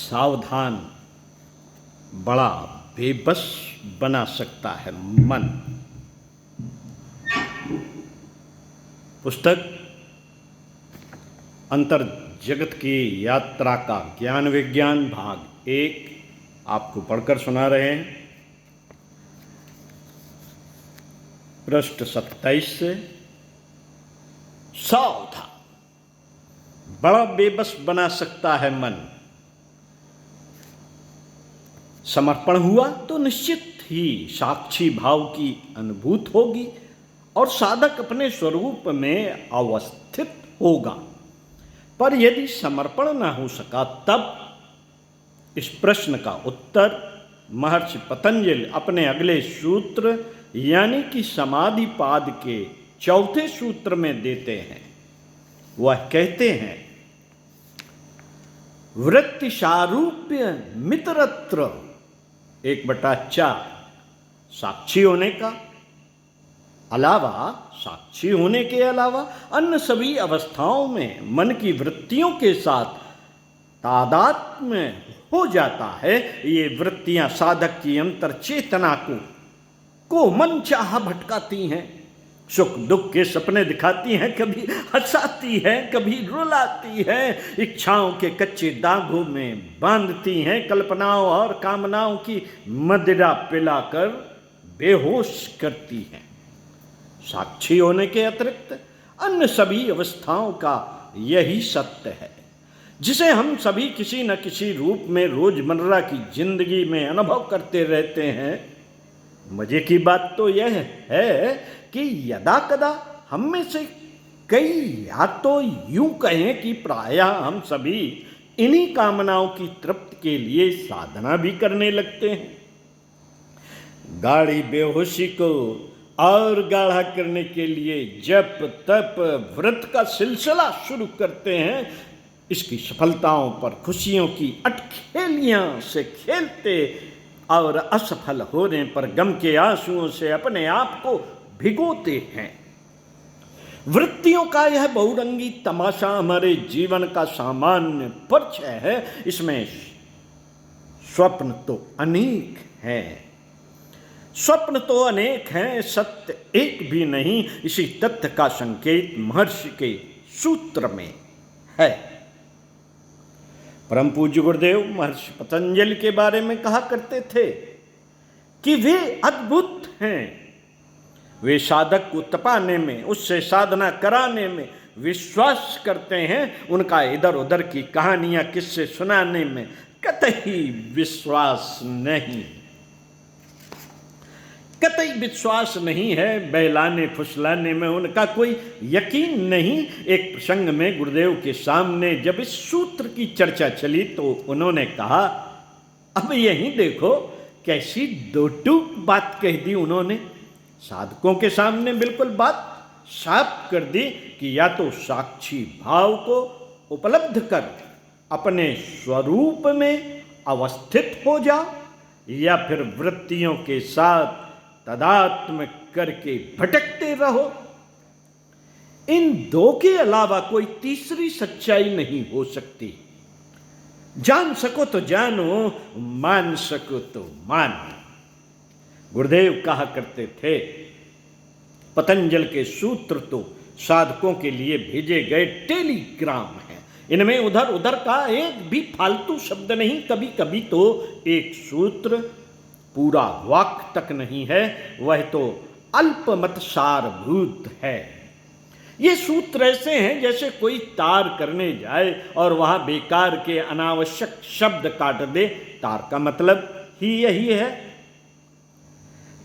सावधान बड़ा बेबस बना सकता है मन। पुस्तक अंतर जगत की यात्रा का ज्ञान विज्ञान भाग 1 आपको पढ़कर सुना रहे हैं। पृष्ठ 27 से। सावधान बड़ा बेबस बना सकता है मन। समर्पण हुआ तो निश्चित ही साक्षी भाव की अनुभूति होगी और साधक अपने स्वरूप में अवस्थित होगा। पर यदि समर्पण न हो सका तब? इस प्रश्न का उत्तर महर्षि पतंजलि अपने अगले सूत्र यानी कि समाधि पाद के 4थे सूत्र में देते हैं। वह कहते हैं, वृत्ति सारूप्य मित्रत्र 1/4 साक्षी होने का अलावा, साक्षी होने के अलावा अन्य सभी अवस्थाओं में मन की वृत्तियों के साथ तादात्म्य हो जाता है। ये वृत्तियां साधक की अंतर चेतना को मन चाह भटकाती हैं, सुख दुख के सपने दिखाती हैं, कभी हंसाती हैं, कभी रुलाती हैं, इच्छाओं के कच्चे दागों में बांधती हैं, कल्पनाओं और कामनाओं की मदिरा पिलाकर बेहोश करती हैं। साक्षी होने के अतिरिक्त अन्य सभी अवस्थाओं का यही सत्य है, जिसे हम सभी किसी न किसी रूप में रोजमर्रा की जिंदगी में अनुभव करते रहते हैं। मजे की बात तो यह है कि यदा कदा हम में से कई, या तो यूं कहें कि प्रायः हम सभी इन्हीं कामनाओं की तृप्ति के लिए साधना भी करने लगते हैं। गाढ़ी बेहोशी को और गाढ़ा करने के लिए जप तप व्रत का सिलसिला शुरू करते हैं। इसकी सफलताओं पर खुशियों की अटखेलियां से खेलते और असफल होने पर गम के आंसुओं से अपने आप को भिगोते हैं। वृत्तियों का यह बहुरंगी तमाशा हमारे जीवन का सामान्य परिचय है। इसमें स्वप्न तो अनेक हैं, स्वप्न तो अनेक हैं, सत्य एक भी नहीं। इसी तथ्य का संकेत महर्षि के सूत्र में है। परम पूज्य गुरुदेव महर्षि पतंजलि के बारे में कहा करते थे कि वे अद्भुत हैं। वे साधक को तपाने में, उससे साधना कराने में विश्वास करते हैं। उनका इधर उधर की कहानियां किस्से सुनाने में कतई विश्वास नहीं, कतई विश्वास नहीं है। बहलाने फुसलाने में उनका कोई यकीन नहीं। एक प्रसंग में गुरुदेव के सामने जब इस सूत्र की चर्चा चली तो उन्होंने कहा, अब यहीं देखो कैसी दो टूक बात कह दी उन्होंने। साधकों के सामने बिल्कुल बात साफ कर दी कि या तो साक्षी भाव को उपलब्ध कर अपने स्वरूप में अवस्थित हो जाओ, या फिर वृत्तियों के साथ तदात्म करके भटकते रहो। इन दो के अलावा कोई तीसरी सच्चाई नहीं हो सकती। जान सको तो जानो, मान सको तो मानो। गुरुदेव कहा करते थे, पतंजलि के सूत्र तो साधकों के लिए भेजे गए टेलीग्राम हैं। इनमें उधर उधर का एक भी फालतू शब्द नहीं। कभी कभी तो एक सूत्र पूरा वाक्य तक नहीं है, वह तो अल्पमत सारभूत है। ये सूत्र ऐसे हैं जैसे कोई तार करने जाए और वहां बेकार के अनावश्यक शब्द काट दे। तार का मतलब ही यही है,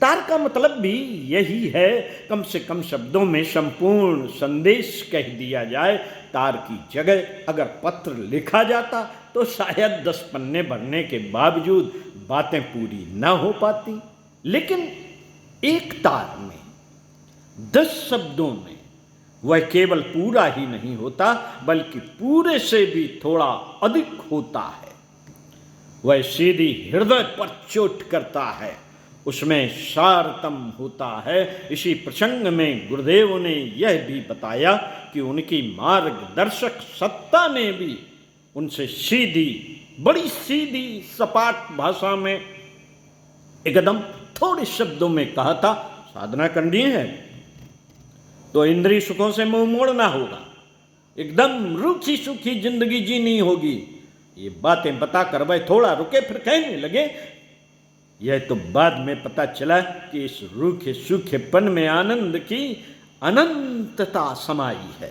तार का मतलब भी यही है। कम से कम शब्दों में संपूर्ण संदेश कह दिया जाए। तार की जगह अगर पत्र लिखा जाता तो शायद 10 पन्ने भरने के बावजूद बातें पूरी न हो पाती। लेकिन एक तार में 10 शब्दों में वह केवल पूरा ही नहीं होता, बल्कि पूरे से भी थोड़ा अधिक होता है। वह सीधी हृदय पर चोट करता है, उसमें सारतम होता है। इसी प्रसंग में गुरुदेव ने यह भी बताया कि उनकी मार्गदर्शक सत्ता ने भी उनसे सीधी बड़ी सीधी सपाट भाषा में एकदम थोड़े शब्दों में कहा था, साधना करनी है तो इंद्रिय सुखों से मुंह मोड़ना होगा, एकदम रूखी सूखी जिंदगी जीनी होगी। ये बातें बताकर वह थोड़ा रुके, फिर कहने लगे, यह तो बाद में पता चला कि इस रूखे सूखेपन में आनंद की अनंतता समाई है।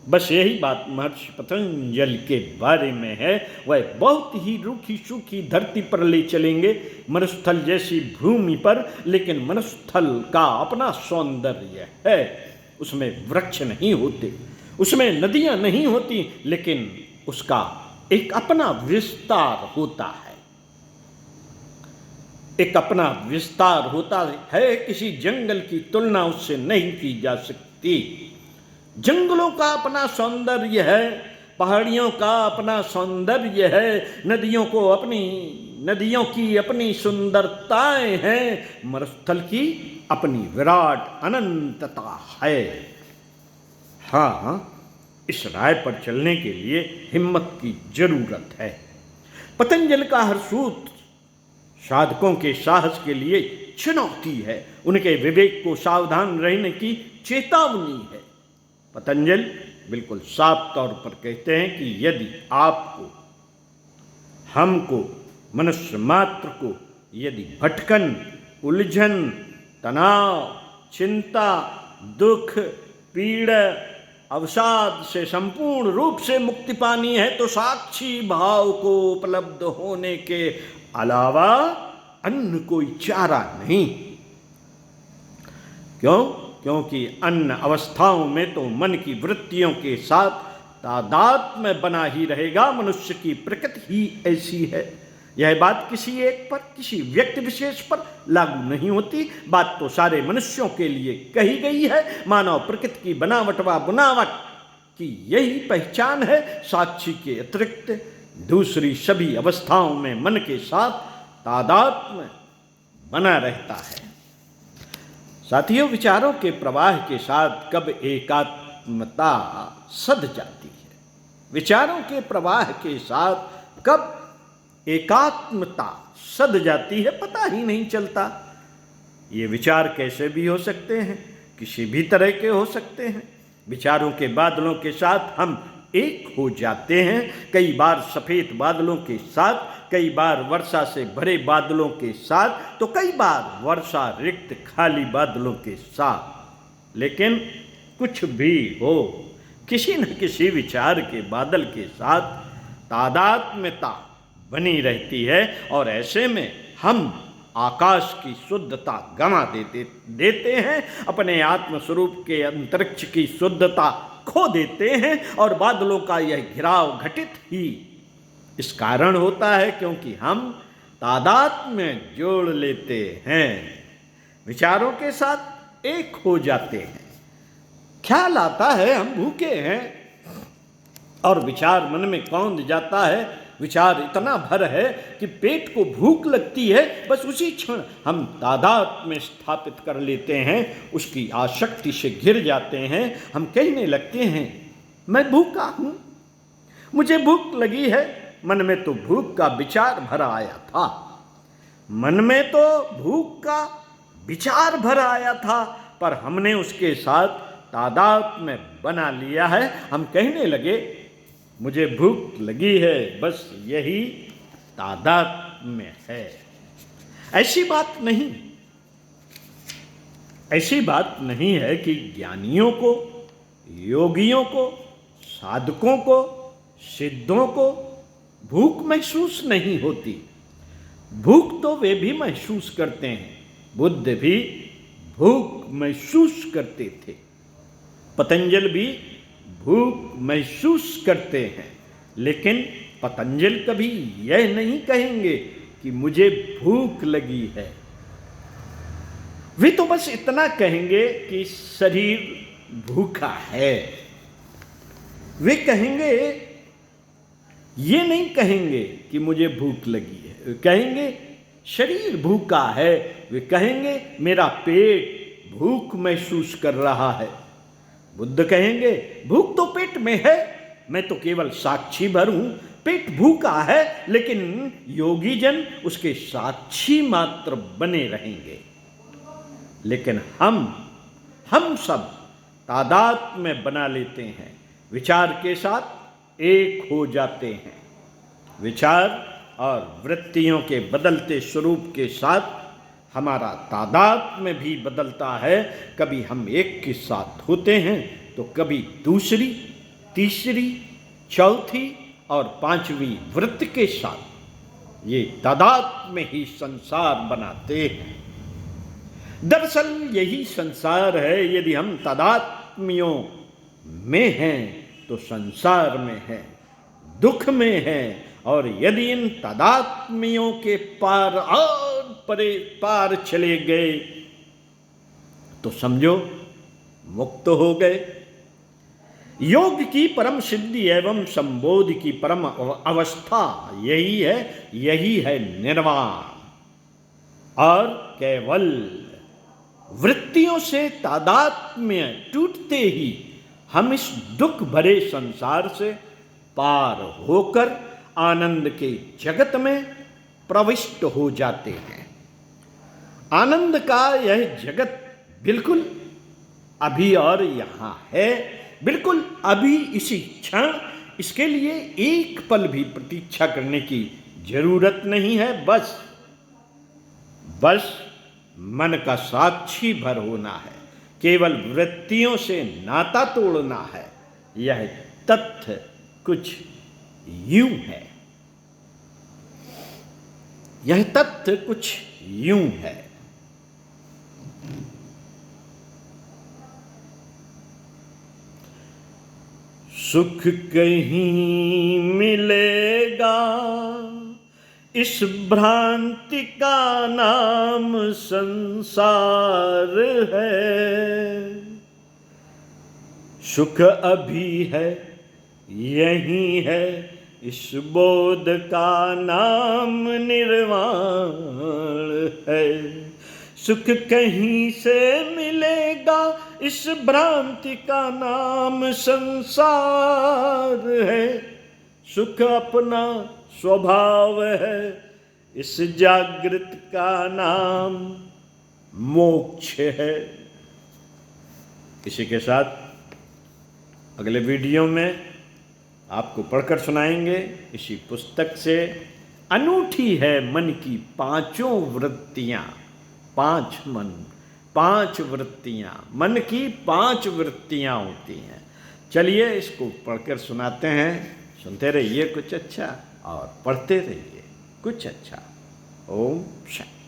बस यही बात महर्षि पतंजलि के बारे में है। वह बहुत ही रूखी सूखी धरती पर ले चलेंगे, मरुस्थल जैसी भूमि पर, लेकिन मरुस्थल का अपना सौंदर्य है। उसमें वृक्ष नहीं होते, उसमें नदियां नहीं होती, लेकिन उसका एक अपना विस्तार होता है, एक अपना विस्तार होता है। किसी जंगल की तुलना उससे नहीं की जा सकती। जंगलों का अपना सौंदर्य है, पहाड़ियों का अपना सौंदर्य है, नदियों की अपनी सुंदरताएं हैं, मरुस्थल की अपनी विराट अनंतता है। हाँ, इस राय पर चलने के लिए हिम्मत की जरूरत है। पतंजलि का हर सूत्र साधकों के साहस के लिए चुनौती है, उनके विवेक को सावधान रहने की चेतावनी है। पतंजलि बिल्कुल साफ तौर पर कहते हैं कि यदि आपको, हमको, मनुष्य मात्र को यदि भटकन, उलझन, तनाव, चिंता, दुख, पीड़ा, अवसाद से संपूर्ण रूप से मुक्ति पानी है तो साक्षी भाव को उपलब्ध होने के अलावा अन्य कोई चारा नहीं। क्यों? क्योंकि अन्य अवस्थाओं में तो मन की वृत्तियों के साथ तादात्म्य में बना ही रहेगा। मनुष्य की प्रकृति ही ऐसी है। यह बात किसी एक पर, किसी व्यक्ति विशेष पर लागू नहीं होती, बात तो सारे मनुष्यों के लिए कही गई है। मानव प्रकृति की बनावट व बुनावट की यही पहचान है। साक्षी के अतिरिक्त दूसरी सभी अवस्थाओं में मन के साथ तादात्म्य बना रहता है। साथियों, विचारों के प्रवाह के साथ कब एकात्मता सध जाती है, विचारों के प्रवाह के साथ कब एकात्मता सध जाती है, पता ही नहीं चलता। ये विचार कैसे भी हो सकते हैं, किसी भी तरह के हो सकते हैं। विचारों के बादलों के साथ हम एक हो जाते हैं, कई बार सफेद बादलों के साथ, कई बार वर्षा से भरे बादलों के साथ, तो कई बार वर्षा रिक्त खाली बादलों के साथ। लेकिन कुछ भी हो, किसी न किसी विचार के बादल के साथ तादात्म्यता बनी रहती है, और ऐसे में हम आकाश की शुद्धता गंवा देते हैं, अपने आत्मस्वरूप के अंतरिक्ष की शुद्धता खो देते हैं। और बादलों का यह घिराव घटित ही इस कारण होता है क्योंकि हम तादात्म्य में जोड़ लेते हैं, विचारों के साथ एक हो जाते हैं। ख्याल आता है हम भूखे हैं और विचार मन में कौंध जाता है, विचार इतना भर है कि पेट को भूख लगती है, बस उसी क्षण हम तादात्म्य में स्थापित कर लेते हैं, उसकी आसक्ति से घिर जाते हैं। हम कहने लगते हैं, मैं भूखा हूं, मुझे भूख लगी है। मन में तो भूख का विचार भरा आया था, मन में तो भूख का विचार भरा आया था, पर हमने उसके साथ तादात्म्य बना लिया है। हम कहने लगे, मुझे भूख लगी है, बस यही तादात्म्य है। ऐसी बात नहीं है कि ज्ञानियों को, योगियों को, साधकों को, सिद्धों को भूख महसूस नहीं होती। भूख तो वे भी महसूस करते हैं, बुद्ध भी भूख महसूस करते थे, पतंजलि भी भूख महसूस करते हैं। लेकिन पतंजलि कभी यह नहीं कहेंगे कि मुझे भूख लगी है। वे तो बस इतना कहेंगे कि शरीर भूखा है। वे कहेंगे, ये नहीं कहेंगे कि मुझे भूख लगी है, वे कहेंगे शरीर भूखा है। वे कहेंगे मेरा पेट भूख महसूस कर रहा है। बुद्ध कहेंगे भूख तो पेट में है, मैं तो केवल साक्षी भर हूं, पेट भूखा है, लेकिन योगी जन उसके साक्षी मात्र बने रहेंगे। लेकिन हम सब तादाद में बना लेते हैं, विचार के साथ एक हो जाते हैं। विचार और वृत्तियों के बदलते स्वरूप के साथ हमारा तादाद में भी बदलता है। कभी हम एक के साथ होते हैं तो कभी दूसरी, तीसरी, चौथी और पांचवी वृत्ति के साथ। ये तादाद में ही संसार बनाते हैं। दरअसल यही संसार है। यदि हम तादात्म्यों में हैं तो संसार में हैं, दुख में हैं। और यदि इन तादात्म्यों के पार और पार चले गए तो समझो मुक्त हो गए। योग की परम सिद्धि एवं संबोधि की परम अवस्था यही है निर्वाण। और केवल वृत्तियों से तादात्म्य टूटते ही हम इस दुख भरे संसार से पार होकर आनंद के जगत में प्रविष्ट हो जाते हैं। आनंद का यह जगत बिल्कुल अभी और यहाँ है, बिल्कुल अभी इसी क्षण। इसके लिए एक पल भी प्रतीक्षा करने की जरूरत नहीं है। बस मन का साक्षी भर होना है, केवल वृत्तियों से नाता तोड़ना है। यह तथ्य कुछ यूं है, यह तथ्य कुछ यूं है। सुख कहीं मिलेगा, इस भ्रांति का नाम संसार है। सुख अभी है, यही है, इस बोध का नाम निर्वाण है। सुख कहीं से मिलेगा, इस भ्रांति का नाम संसार है। सुख अपना स्वभाव है, इस जागृत का नाम मोक्ष है। इसी के साथ अगले वीडियो में आपको पढ़कर सुनाएंगे इसी पुस्तक से। अनूठी है मन की पांचों वृत्तियां। 5 मन, 5 वृत्तियां, मन की 5 वृत्तियां होती हैं। चलिए इसको पढ़कर सुनाते हैं। सुनते रहिए कुछ अच्छा और पढ़ते रहिए कुछ अच्छा। ओम शांति।